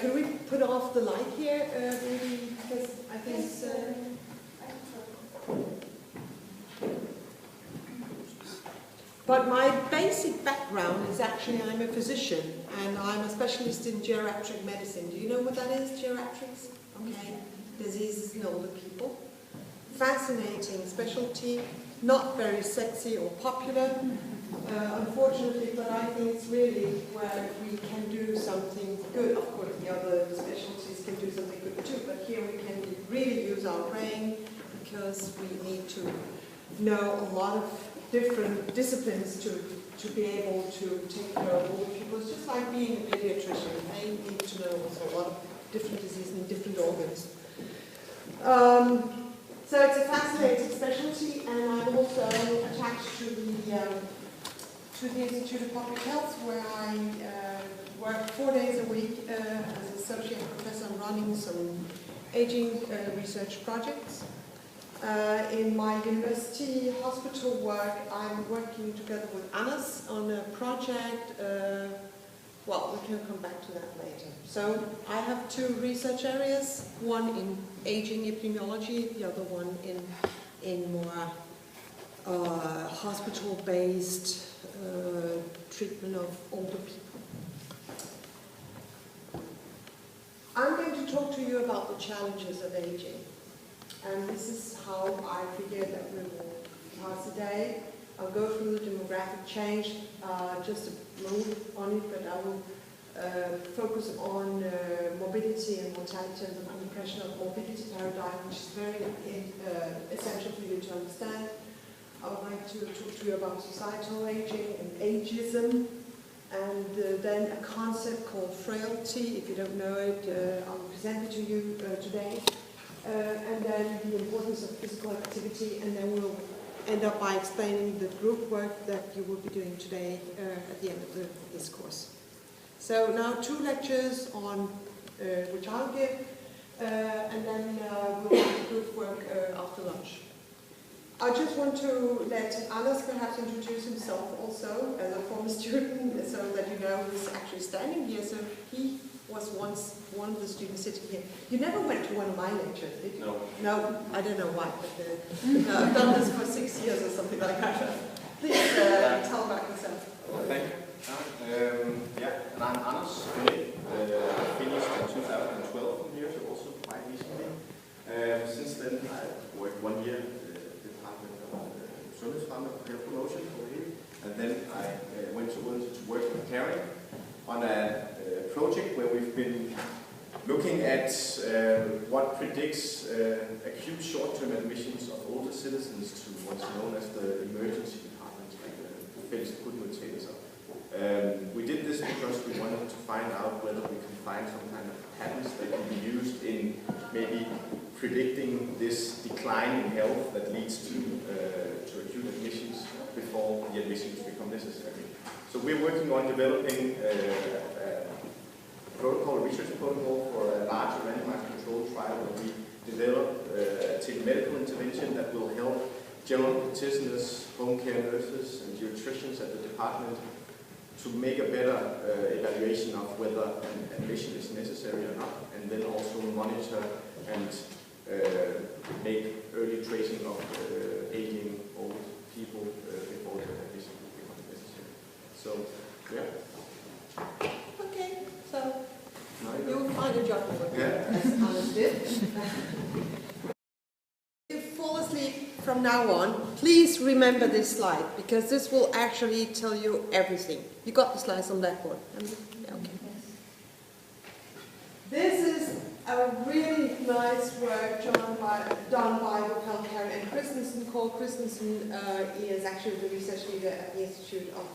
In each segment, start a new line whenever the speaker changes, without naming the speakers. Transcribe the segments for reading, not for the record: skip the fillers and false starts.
Can we put off the light here, maybe, because I think But my basic background is actually I'm a physician and I'm a specialist in geriatric medicine. Do you know what that is, geriatrics? Okay, diseases in older people. Fascinating specialty, not very sexy or popular, unfortunately, but I think it's really where we can do something good. Of course, the other specialties can do something good too, but here we can really use our brain because we need to know a lot of different disciplines to be able to take care of older people. It's just like being a pediatrician. They need to know also a lot of different diseases and different organs. So it's a fascinating specialty, and I'm also attached to the Institute of Public Health, where I work 4 days a week as associate professor running some aging research projects. In my university hospital work, I'm working together with Anders on a project. Well, we can come back to that later. So I have 2 research areas, one in aging epidemiology, the other one in more hospital-based treatment of older people. I'm going to talk to you about the challenges of aging. And this is how I figure that we will pass the day. I'll go through the demographic change, just a move on it, but I will focus on morbidity and mortality and the impression of morbidity paradigm, which is very essential for you to understand. I would like to talk to you about societal aging and ageism, and then a concept called frailty. If you don't know it, I'll present it to you today. And then the importance of physical activity, and then we'll end up by explaining the group work that you will be doing today at the end of this course. So now 2 lectures on which I'll give, and then we'll have group work after lunch. I just want to let Anders perhaps introduce himself also as a former student, so that you know who's actually standing here. So he was once one of the students sitting here. You never went to one of my lectures, did you?
No.
No, I don't know why, but I've done this for 6 years or something like that. Please tell about yourself.
Thank you. Yeah, and I'm Anders. I finished in 2012 here, so also quite recently. Since then, I worked 1 year at the Department of Sundhedsfremme and Health Promotion over here, and then I went to Odense to work with Caring on a project where we've been looking at what predicts acute short-term admissions of older citizens to what's known as the emergency departments, like the fælles akutmodtagelser. We did this because we wanted to find out whether we can find some kind of patterns that can be used in maybe predicting this decline in health that leads to acute admissions before the admissions become necessary. So we're working on developing a research protocol for a large randomized control trial where we develop a telemedical intervention that will help general practitioners, home care nurses, and geriatricians at the department to make a better evaluation of whether an admission is necessary or not, and then also monitor and make early tracing of aging old people before the admission becomes necessary. So, yeah.
Okay, so you'll find a job for you, as Anders did. If you fall asleep from now on, please remember this slide, because this will actually tell you everything. You got the slides on Blackboard? Okay. This is a really nice work done by Raquel Carey and Christensen. Cole Christensen is actually the research leader at the Institute of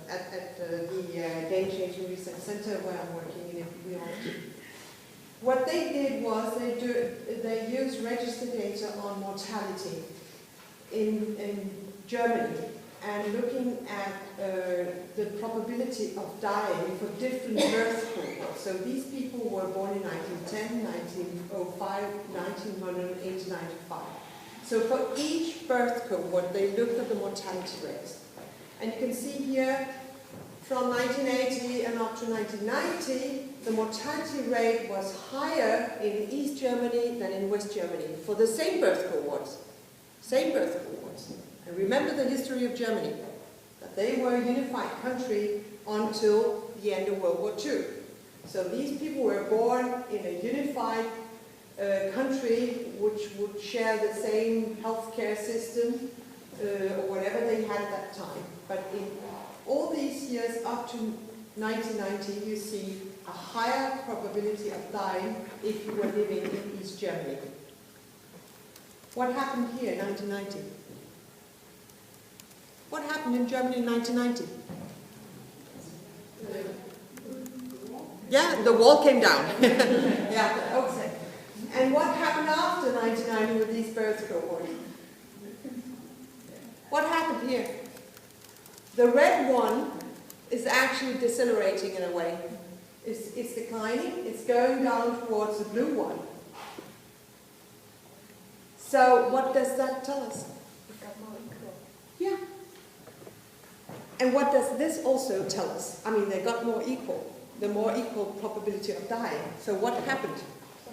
at the Danish Aging Research Center, where I'm working in epidemiology. What they did was they used registered data on mortality in Germany and looking at the probability of dying for different birth cohorts. So these people were born in 1910, 1905, 1900, 1895. So for each birth cohort, they looked at the mortality rates. And you can see here, from 1980 and up to 1990, the mortality rate was higher in East Germany than in West Germany for the same birth cohorts. Same birth cohorts. And remember the history of Germany, that they were a unified country until the end of World War II. So these people were born in a unified country which would share the same healthcare system or whatever they had at that time. But in all these years up to 1990, you see a higher probability of dying if you were living in East Germany. What happened here in 1990? What happened in Germany in 1990? Yeah, the wall came down. Yeah, okay. And what happened after 1990 with these birth cohorts? What happened here? The red one is actually decelerating in a way. It's declining, it's going down towards the blue one. So what does that tell us? Yeah. And what does this also tell us? I mean, they got more equal, the more equal probability of dying. So what happened?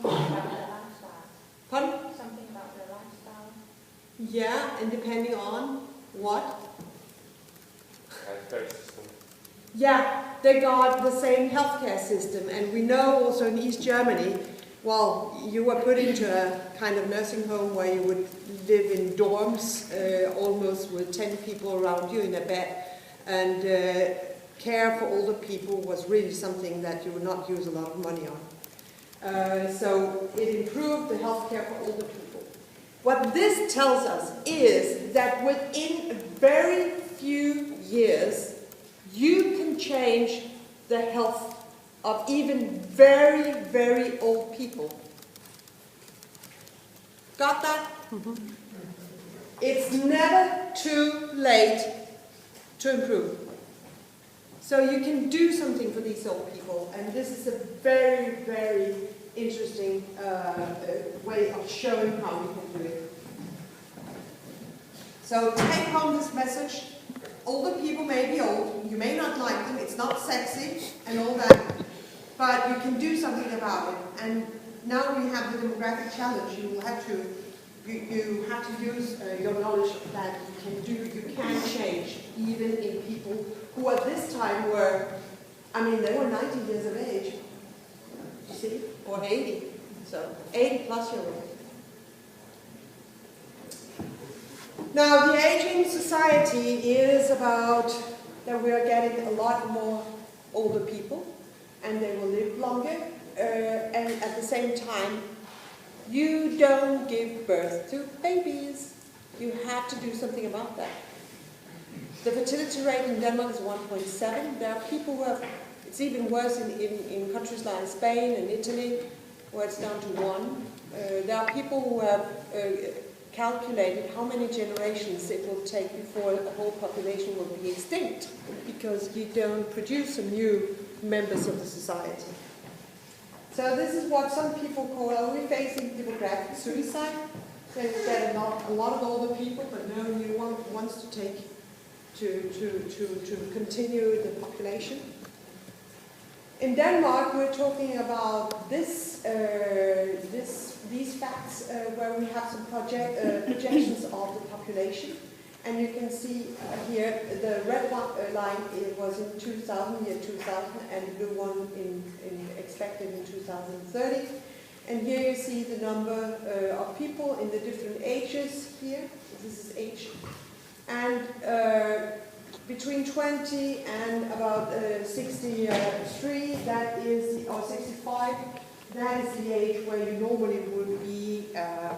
Something about their lifestyle.
Pardon?
Something about their lifestyle.
Yeah, and depending on what?
Healthcare system.
Yeah, they got the same healthcare system. And we know also in East Germany, well, you were put into a kind of nursing home where you would live in dorms, almost with 10 people around you in a bed. And care for older people was really something that you would not use a lot of money on. So it improved the healthcare for older people. What this tells us is that within a very few years, you can change the health of even very, very old people. Got that? Mm-hmm. It's never too late to improve. So you can do something for these old people, and this is a very, very interesting way of showing how we can do it. So take home this message. Older people may be old, you may not like them, it's not sexy and all that, but you can do something about it. And now we have the demographic challenge. You will have to you have to use your knowledge that you can change, even in people who at this time were, I mean, they were 90 years of age, you see, or 80, so 80 plus year old. Now, the aging society is about that we are getting a lot more older people, and they will live longer, and at the same time, you don't give birth to babies. You have to do something about that. The fertility rate in Denmark is 1.7. There are people who have, it's even worse in countries like Spain and Italy, where it's down to 1. There are people who have calculated how many generations it will take before the whole population will be extinct, because you don't produce some new members of the society. So this is what some people call, are we facing demographic suicide? So you get a lot of older people, but no new ones to take to continue the population. In Denmark, we're talking about these facts where we have some projections of the population. And you can see here the red line was in 2000, year 2000, and the blue one expected in 2030. And here you see the number of people in the different ages here. This is age. And between 20 and about 63, that is, or 65, that is the age where you normally would be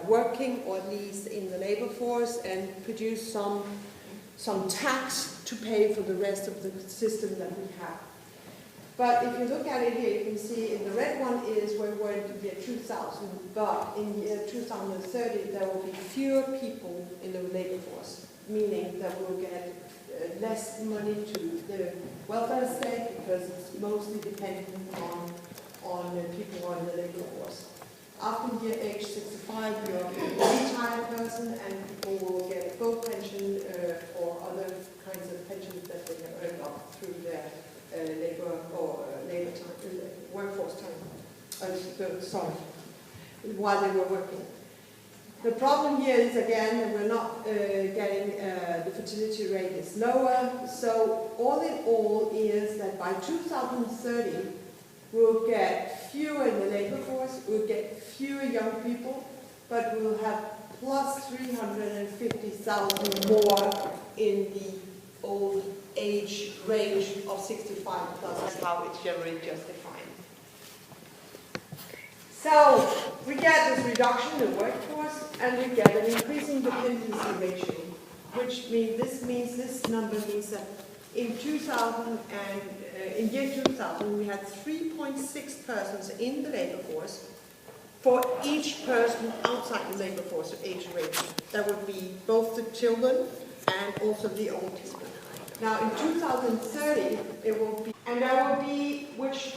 working, or at least in the labor force, and produce some tax to pay for the rest of the system that we have. But if you look at it here, you can see in the red one is where we were in the year 2000, but in the year 2030 there will be fewer people in the labor force, meaning that we'll get less money to the welfare state because it's mostly dependent on people who are in the labor force. After year age 65, you're a retired person and people will get a full pension or other kinds of pensions that they have earned up through their labor time, workforce time. Sorry, while they were working. The problem here is again that we're not getting the fertility rate is lower. So all in all is that by 2030 we'll get fewer in the labor force, we'll get fewer young people, but we'll have plus 350,000 more in the old age range of 65 plus. That's how it's generally justified. So we get this reduction in the workforce and we get an increasing dependency ratio, which means this number means that in year 2000 we had 3.6 persons in the labor force for each person outside the labor force of age range. That would be both the children and also the old people. Now in 2030 it will be, and there will be, which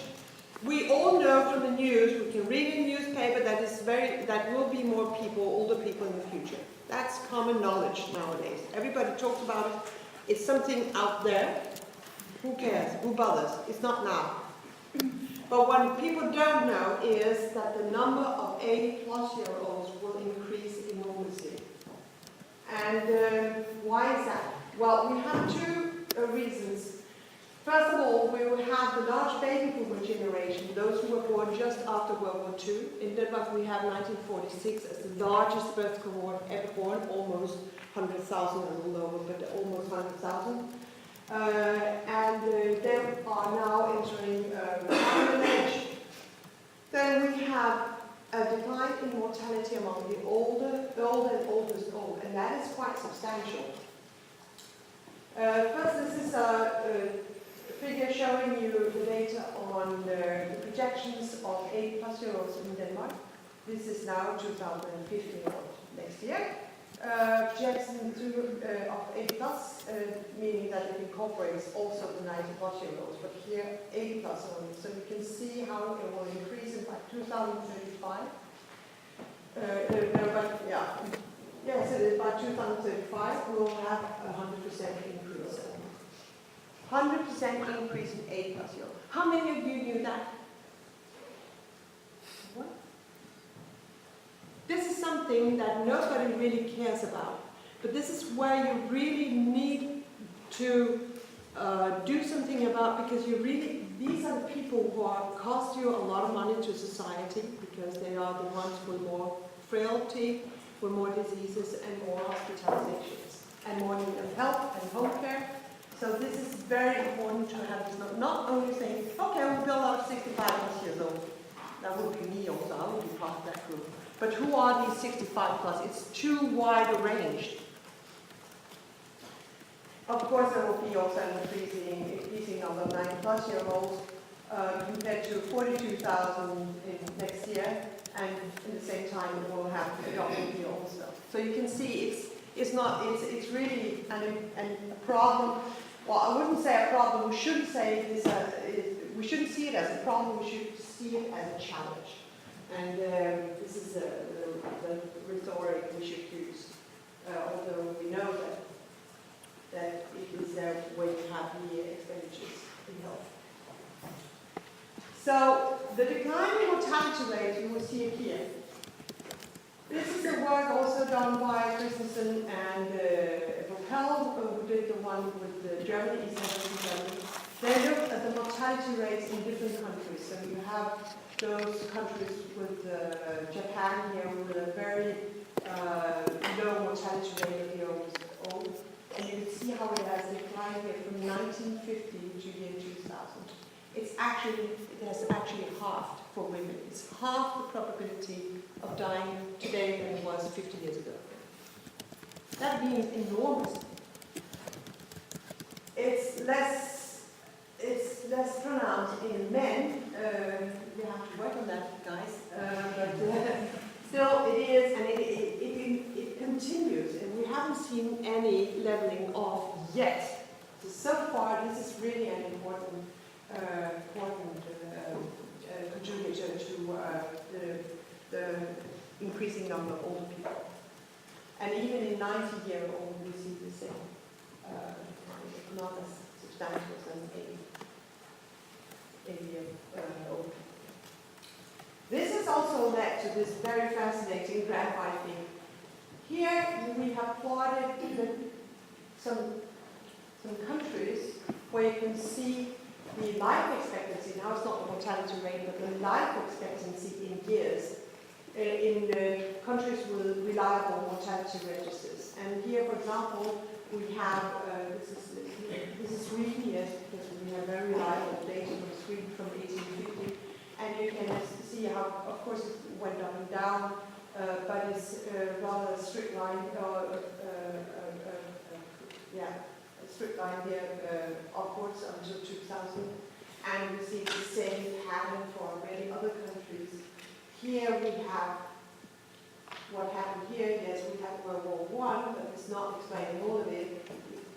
we all know from the news, we can read in the newspaper that will be more people, older people in the future. That's common knowledge nowadays. Everybody talks about it. It's something out there. Who cares? Who bothers? It's not now. But what people don't know is that the number of 80-plus-year-olds will increase enormously. And why is that? Well, we have two reasons. First of all, we will have the large baby boomer generation, those who were born just after World War II. In Denmark, we have 1946 as the largest birth cohort ever born, almost 100,000, a little over, but almost 100,000. They are now entering retirement age. Then we have a decline in mortality among the older and oldest old, and that is quite substantial. First, this is a figure showing you the data on the projections of 80-plus-year-olds in Denmark. This is now 2015 or next year. Projection of 80-plus, meaning that it incorporates also the 90-plus-year-olds, but here 80-plus only. So you can see how it will increase in by 2035. Yes, it is by 2035 we will have a 100% increase. 100% increase in 80-plus-year-olds. How many of you knew that? What? This is something that nobody really cares about, but this is where you really need to do something about, because these are the people who cost you a lot of money to society, because they are the ones with more frailty, with more diseases and more hospitalizations, and more need of help and home care. So this is very important to have this, not only saying, okay, we'll build out 65+ years old. That would be me also, I would be part of that group. But who are these 65+? It's too wide a range. Of course, there will be also an increasing number of 90-plus-year-olds compared to 42,000 next year, and at the same time it will have to double the old stuff. So you can see it's really a problem. Well, I wouldn't say a problem. We shouldn't say this. We shouldn't see it as a problem. We should see it as a challenge. And this is the rhetoric we should use. Although we know that it is a way to have the expenditures in health. So the decline in mortality rate, you will see it here. This is the work also done by Christensen and Vocal, who did the one with Germany, East Germany. They looked at the mortality rates in different countries. So you have those countries with Japan here with a very low mortality rate of year old. And you can see how it has declined here from 1950 to year 2000. It has actually halved for women. It's half the probability of dying today than it was 50 years ago. That means enormous. It's less pronounced in men. We have to work on that, guys. But still, it is, and it continues, and we haven't seen any leveling off yet. So far, this is really an important contributor to the increasing number of older people. And even in 90-year-old, we see the same, not as substantial as 80-year-old. This has also led to this very fascinating graphite thing. Here we have plotted some countries where you can see the life expectancy. Now it's not the mortality rate, but the life expectancy in years in countries with reliable mortality registers. And here, for example, we have, this is Sweden, yes, because we have very reliable data from Sweden from 1850. And you can see how, of course, it went up and down, but it's rather a strict line, a strict line here upwards until 2000. And we see the same pattern for many other countries. Here we have what happened here. Yes, we had World War I, but it's not explaining all of it.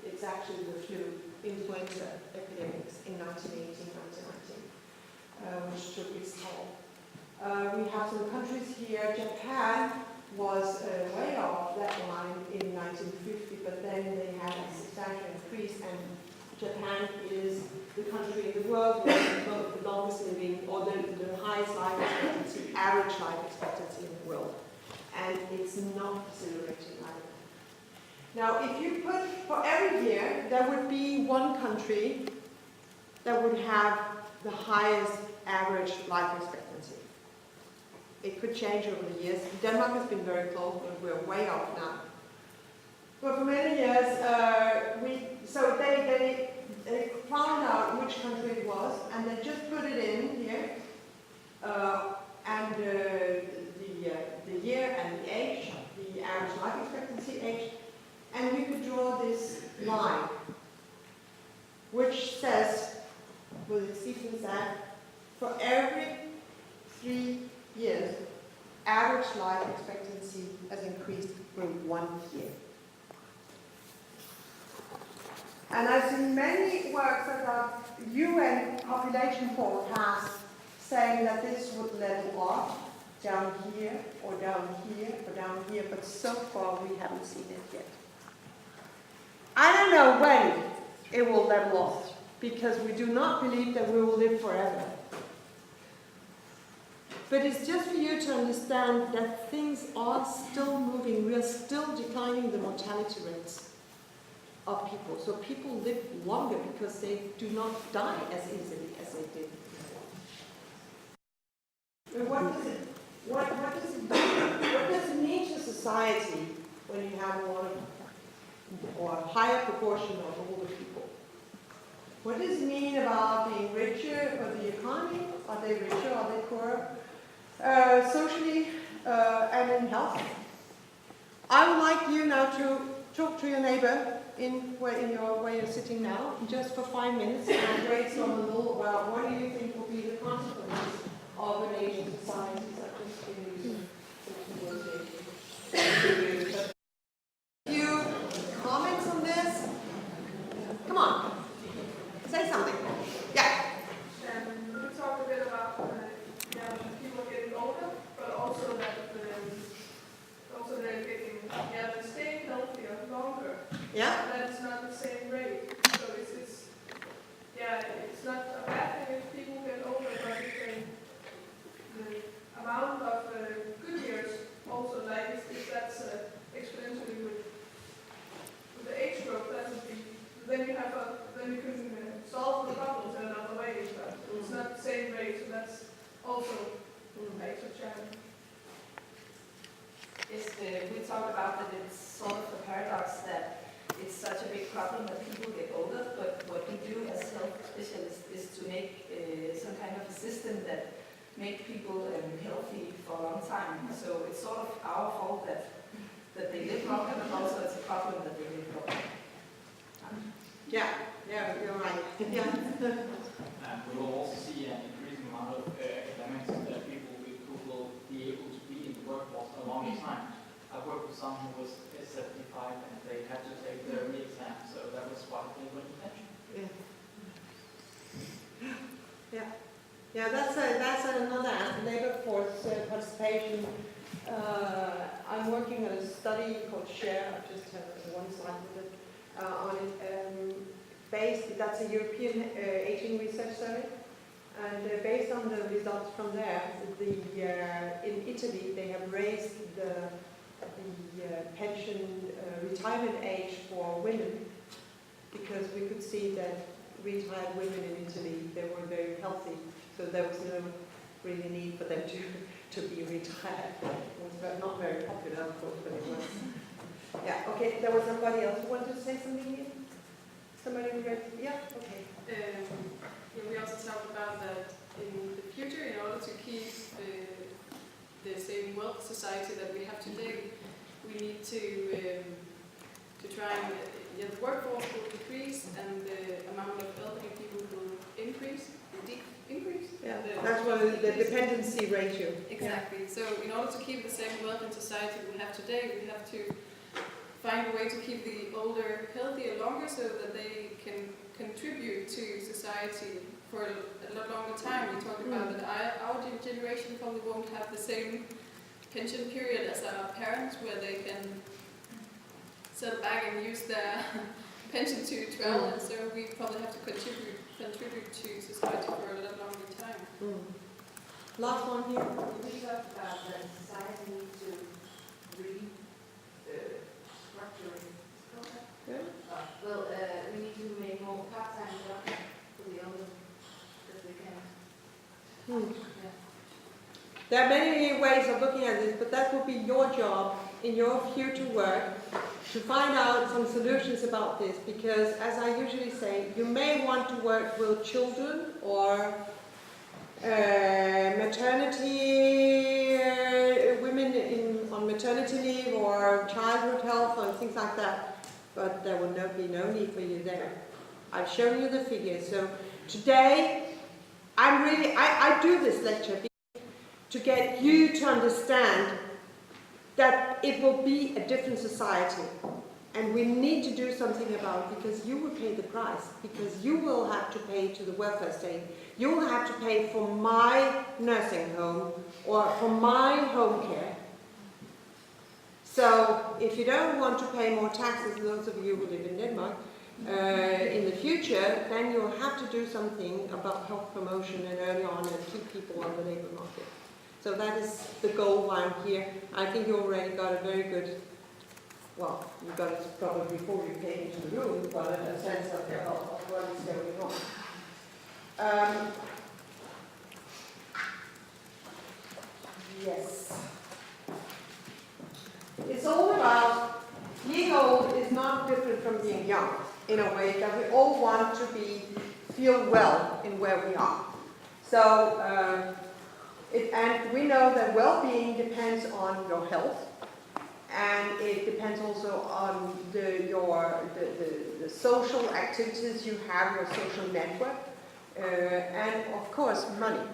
It's actually the flu influenza epidemics in 1918, 1919, which took its toll. We have some countries here. Japan was way off that line in 1950, but then they had a substantial increase, and Japan is the country in the world with the longest living, or the highest life expectancy, average life expectancy in the world. And it's not accelerating either. Now, if you put, for every year, there would be one country that would have the highest average life expectancy. It could change over the years. Denmark has been very close, but we're way off now. But for many years, they found out which country it was, and they just put it in here, and the year and the age, the average life expectancy age, and we could draw this line, which says, with its steepness that for every 3 years, average life expectancy has increased for 1 year. And I've seen many works that are UN population forecast saying that this would level off down here, or down here, or down here, but so far we haven't seen it yet. I don't know when it will level off, because we do not believe that we will live forever. But it's just for you to understand that things are still moving. We are still declining the mortality rates of people. So people live longer because they do not die as easily as they did before. What does it mean to society when you have a higher proportion of older people? What does it mean about being richer or the economy? Are they richer? Are they poorer? Socially and in health. I would like you now to talk to your neighbor where you're sitting now, just for 5 minutes, and brainstorm a little about what do you think will be the consequences of an aging society such as in a few comments on this? Come on, say something. Yeah.
We talked a bit about people getting older, but also that they're getting they're staying healthier longer.
Yeah.
And that it's not the same rate. So it's not a bad thing if people get older, but the amount of good years also, like if that's exponentially with the age growth, that would be then you can solve the problems in another way, but it's not the same rate, so that's also makes a challenge.
We talked about that it's sort of a paradox that it's such a big problem that people get older, but what we do as health specialists is to make some kind of a system that make people healthy for a long time. So it's sort of our fault that they live longer, but also it's a problem that they live longer.
Yeah, you're right. Yeah.
we will also see an increasing amount of academics people who will be able to be in the workforce a long time. I've worked with some who was 75 and they had to take their re-exam, so that was why they went to pension.
Yeah, that's another labor force participation. I'm working on a study called SHARE. I've just had one slide with it on it. That's a European aging research survey, and based on the results from there, in Italy they have raised the pension retirement age for women, because we could see that retired women in Italy, they were very healthy, so there was no really need for them to be retired. It was not very popular, of course, but it was. Yeah, okay, there was somebody else who wanted to say something here? Somebody read? Yeah, okay.
We also talked about that in the future, in order to keep the same wealth society that we have today, we need to try and the workforce will decrease and the amount of elderly people will increase.
Yeah, that's one of the dependency ratio.
Exactly. Yeah. So in order to keep the same wealth in society we have today, we have to find a way to keep the older healthier longer so that they can contribute to society for a lot longer time. We talked about that our generation probably won't have the same pension period as our parents, where they can settle back and use their pension to travel, and so we probably have to contribute to society for a lot longer time.
Last one here.
We talked about that society needs to restructuring. We need to make more part-time jobs for the older, because we can.
There are many ways of looking at this, but that will be your job in your future work to find out some solutions about this, because as I usually say, you may want to work with children or maternity, women on maternity leave or childhood health or things like that, but there will be no need for you there. I've shown you the figures. So today, I do this lecture to get you to understand that it will be a different society, and we need to do something about it, because you will pay the price, because you will have to pay to the welfare state, you will have to pay for my nursing home or for my home care. So if you don't want to pay more taxes, those of you who live in Denmark, in the future, then you'll have to do something about health promotion and early on and keep people on the labor market. So that is the goal why I'm here. I think you already got a very good, well, you got it probably before you came into the room, but a sense of what is going on. Yes. It's all about, being old is not different from being young, in a way that we all want to feel well in where we are. So, and we know that well-being depends on your health, and it depends also on the social activities you have, your social network, and of course money.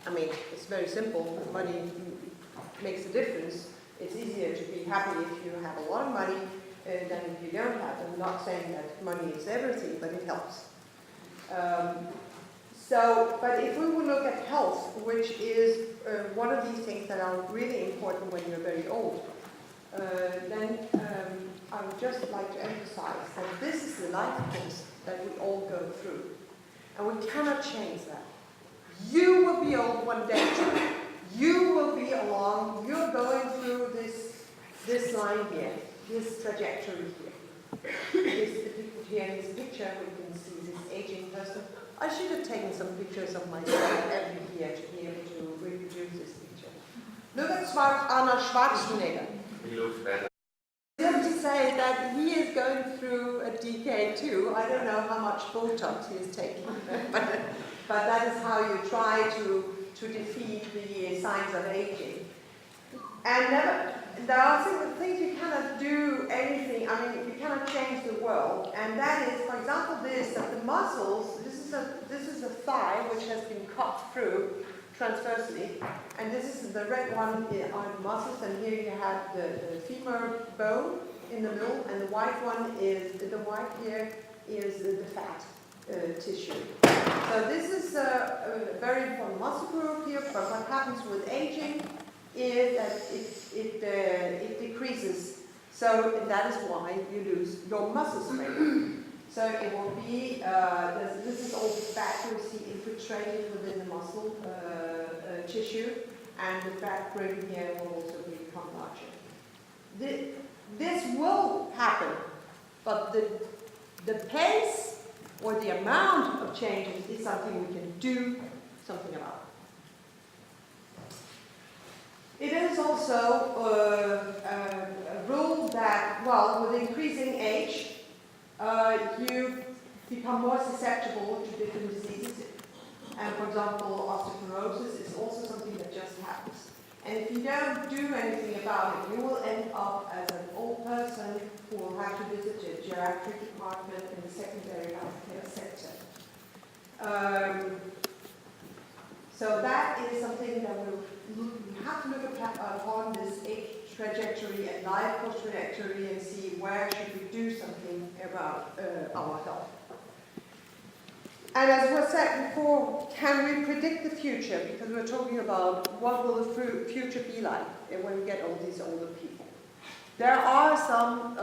I mean, it's very simple. Money makes a difference. It's easier to be happy if you have a lot of money than if you don't have. I'm not saying that money is everything, but it helps. But if we will look at health, which is one of these things that are really important when you're very old, then I would just like to emphasize that this is the life course that we all go through. And we cannot change that. You will be old one day too. You will be along, you're going through this line here, this trajectory here. Here is a picture where you can see this aging person. I should have taken some pictures of myself every year to be able to reproduce this picture. Look at Arnold Schwarzenegger.
He looks better.
I have to say that he is going through a decay too. I don't know how much Botox he is taking, but that is how you try to defeat the signs of aging. And there are things you cannot do anything, I mean, you cannot change the world, and that is, for example, that the muscles, this is a thigh which has been cut through transversely, and this is the red one are the muscles, and here you have the femur bone in the middle, and the white one is, the white here is the fat tissue. So this is a very important muscle group here, but what happens with aging is that it decreases. So that is why you lose your muscle strength. So it will be, this is all the fat you see infiltrated within the muscle tissue, and the fat brain here will also become larger. This will happen, but the pace or the amount of changes is something we can do something about. It is also a rule that, well, with increasing age, you become more susceptible to different diseases. And for example, osteoporosis is also something that just happens. And if you don't do anything about it, you will end up as an old person who will have to visit a geriatric department in the secondary healthcare sector. So that is something that we have to look upon this age trajectory and life course trajectory and see where should we do something about our health. And as was said before, can we predict the future? Because we're talking about what will the future be like when we get all these older people. There are some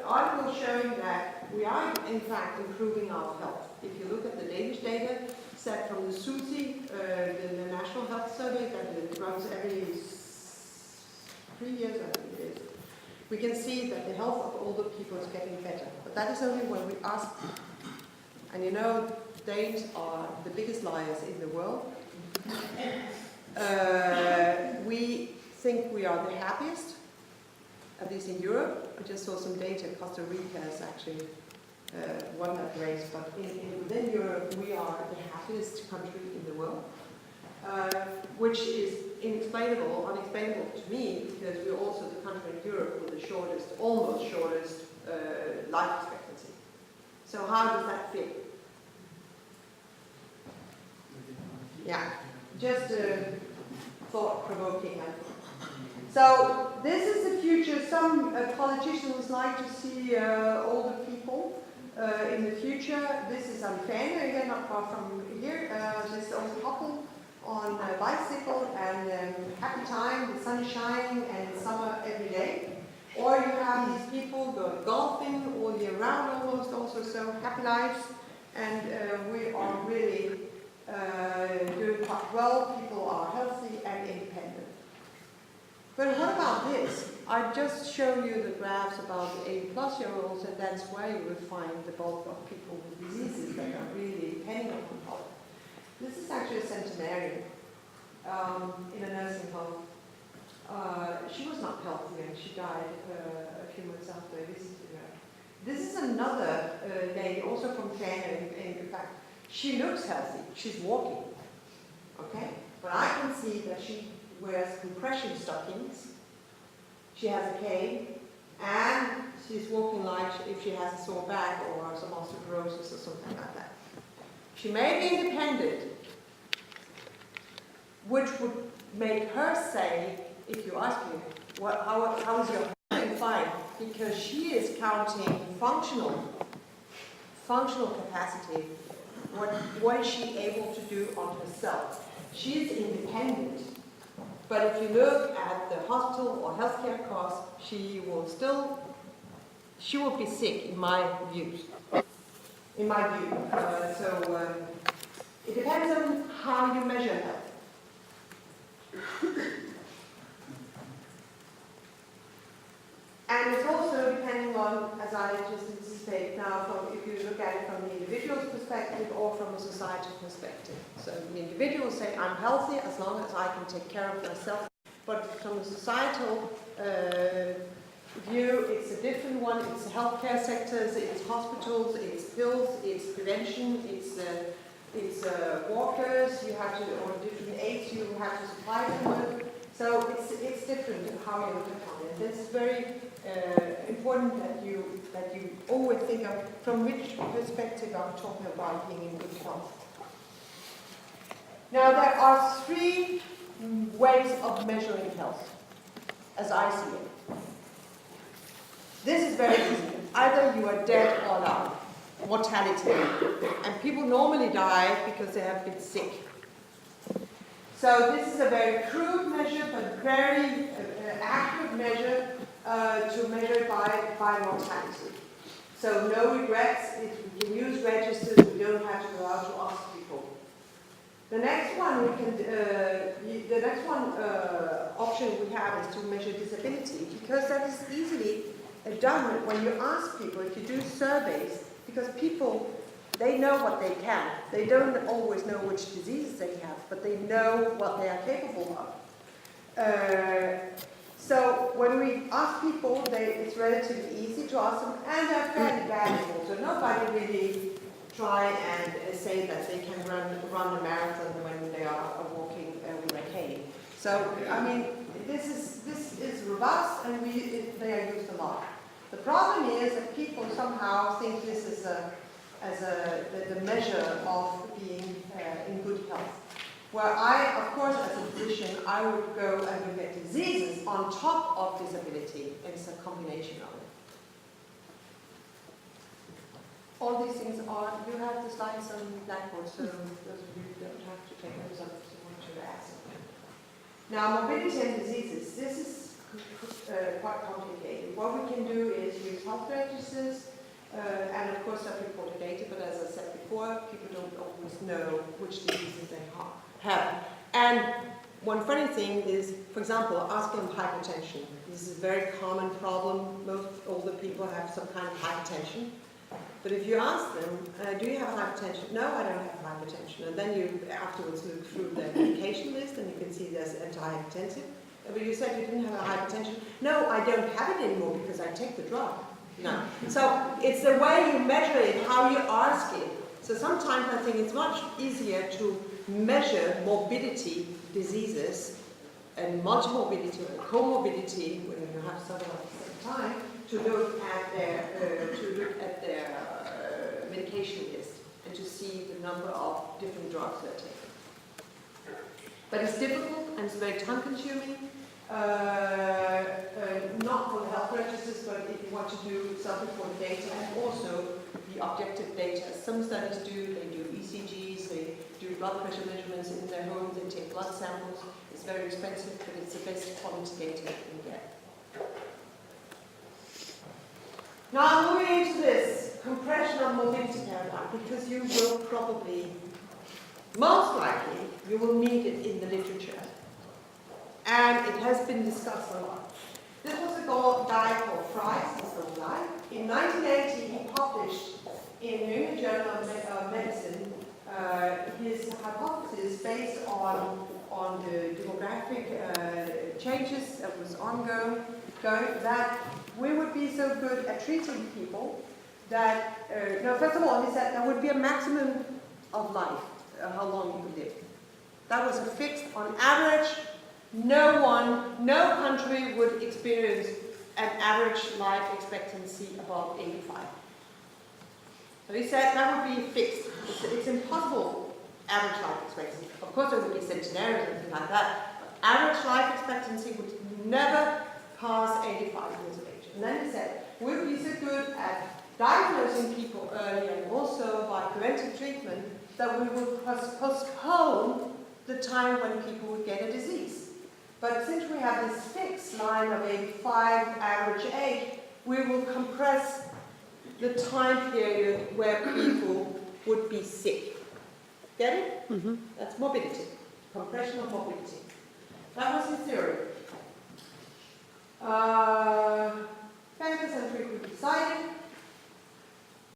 articles showing that we are in fact improving our health. If you look at the Danish data set from the SUSI, the National Health Survey that runs every 3 years, I think it is, we can see that the health of older people is getting better. But that is only when we ask them. And you know, Danes are the biggest liars in the world. We think we are the happiest, at least in Europe. I just saw some data. Costa Rica has actually won that race, but within Europe we are the happiest country in the world, which is unexplainable to me, because we're also the country in Europe with the shortest, almost shortest life expectancy. So how does that fit? Yeah, just thought-provoking. So this is the future. Some politicians like to see older people in the future. This is on Fanø here, not far from here. This old couple on a bicycle, and happy time, the sun is shining, and it's summer every day. Or you have these people going golfing all year round almost, also, so happy lives, and we are really doing quite well. People are healthy and independent. But what about this? I've just shown you the graphs about the 80-plus-year-olds, and that's where you will find the bulk of people with diseases that are really depending on health. This is actually a centenarian in a nursing home. She was not healthy, and she died a few months after I visited her. This is another lady, also from Fanø. In fact, she looks healthy. She's walking, okay? But I can see that she wears compression stockings. She has a cane, and she's walking like if she has a sore back or some osteoporosis or something like that. She may be independent, which would make her say, if you ask me, how is your health? Fine, because she is counting functional capacity. What is she able to do on herself? She's independent, but if you look at the hospital or healthcare costs, she will be sick, in my view. So it depends on how you measure health. And it's also depending on, as I just anticipate now, if you look at it from the individual's perspective or from a societal perspective. So the individual will say, I'm healthy as long as I can take care of myself. But from a societal view, it's a different one. It's the healthcare sectors, it's hospitals, it's pills, it's prevention, it's walkers, you have to, or different aids you have to supply them with. So it's different in how you look upon it. It's very important that you always think of from which perspective I'm talking about being in good health. Now there are 3 ways of measuring health, as I see it. This is very easy. Either you are dead or alive. Mortality. And people normally die because they have been sick. So this is a very crude measure, but very accurate measure to measure by mortality. So no regrets. We can use registers. We don't have to go out to ask people. The next one option we have is to measure disability, because that is easily done when you ask people, if you do surveys, because people, they know what they can. They don't always know which diseases they have, but they know what they are capable of. So when we ask people, it's relatively easy to ask them, and they're fairly valuable. So nobody really try and say that they can run a marathon when they are walking with a cane. So I mean, this is robust, and they are used a lot. The problem is that people somehow think this is the measure of being in good health. Where I, of course, as a physician, I would go and look at diseases on top of disability. It's a combination of it. All these things are, you have the slides on Blackboard, so those of you who don't have to take those up if you want to add something. Now, morbidity and diseases, this is quite complicated. What we can do is use health registers, and of course have reported data, but as I said before, people don't always know which diseases they have. And one funny thing is, for example, asking them hypertension. This is a very common problem. Most older people have some kind of hypertension. But if you ask them, do you have hypertension? No, I don't have hypertension. And then you afterwards look through their medication list and you can see there's antihypertensive. But you said you didn't have a hypertension. No, I don't have it anymore because I take the drug. No. So it's the way you measure it, how you ask it. So sometimes I think it's much easier to measure morbidity diseases and multimorbidity or comorbidity when you have several at the same time to look at their medication list and to see the number of different drugs they're taking. But it's difficult and it's very time-consuming. Not for the health registers, but if you want to do self-reported data and also the objective data. Some studies do, they do ECGs, they do blood pressure measurements in their homes, they take blood samples. It's very expensive, but it's the best quality data you can get. Now moving into this compression of mobility paradigm, because you will probably, most likely, you will meet it in the literature. And it has been discussed a lot. This was a guy called Fries, this old guy. In 1980, he published in New England Journal of Medicine his hypothesis based on the demographic changes that was ongoing, that we would be so good at treating people that, no, first of all, he said there would be a maximum of life, how long you could live. That was a fixed, on average, no country would experience an average life expectancy above 85. So he said that would be fixed. It's impossible, average life expectancy. Of course, there would be centenarians and things like that, but average life expectancy would never pass 85 years of age. And then he said, we would be so good at diagnosing people early and also by preventive treatment that we would postpone the time when people would get a disease. But since we have this fixed line of 85 average age, we will compress the time period where people would be sick. Get it? Mm-hmm. That's morbidity, compression of morbidity. That was his theory.